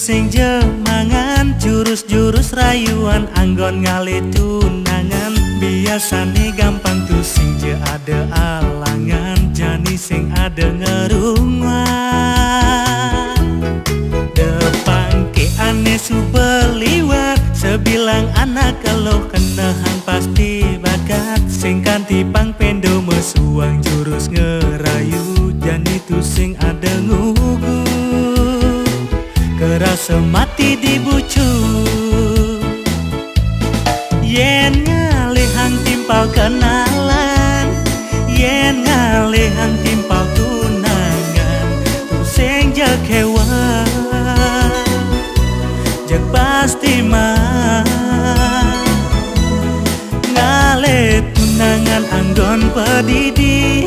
sing jemangan, jurus-jurus rayuan anggon ngali tunangan. Biasane gampang tuh sing je ada alangan, jani sing ada ngerungan. Depang ke ane subeliwat, sebilang anak keluh kenehang pasti bakat. Sing kanti pang pendo mesuang jurus ngerayu, jani tuh sing ada ngugu kerasa mati dibucu. Yen ngalihang timpal kenalan, yen ngalihang timpal tunangan, tuh sing jeg hewan jeg pasti mah. Ngalih tunangan anggon pedidi,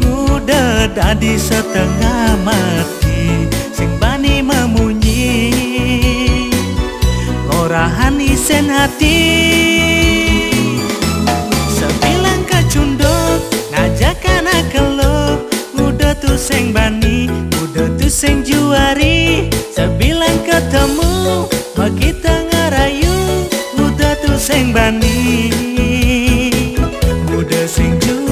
muda dadi setengah mati. Sing bani memunyi, ngorahan isen hati. Sebilang kacunduk, ngajak anak keluh, muda tuh sing bani, muda tuh sing juari. Sebilang ketemu, kita ngerayu, muda tuh sing bani, muda sing juari.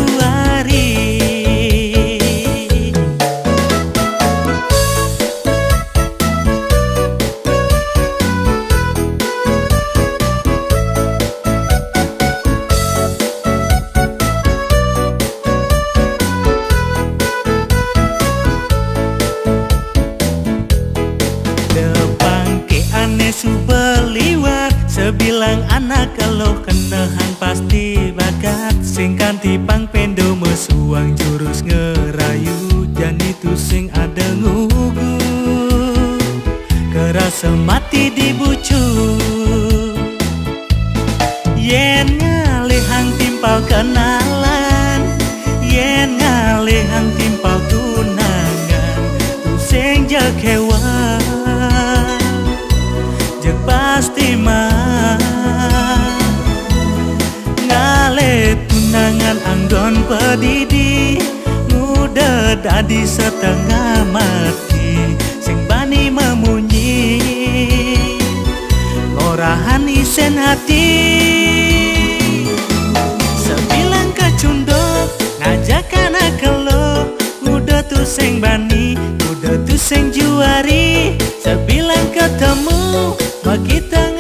Subeliwat, sebilang anak keluh kenehang pasti bakat. Sing kanti pang pendo mesuang jurus ngerayu, jani tuh sing ada ngugu kerasa mati dibucu. Yen ngalihang timpal kenalan, yen ngalihang timpal tunangan, tuh sing jeg hewan jeg pasti mah. Ngalih tunangan anggon pedidi, muda dadi setengah mati. Sing bani memunyi, ngorahan isen hati. Sebilang kacunduk, ngajak anak keluh, muda tuh sing bani, muda tuh sing juari. Sebilang ketemu, kita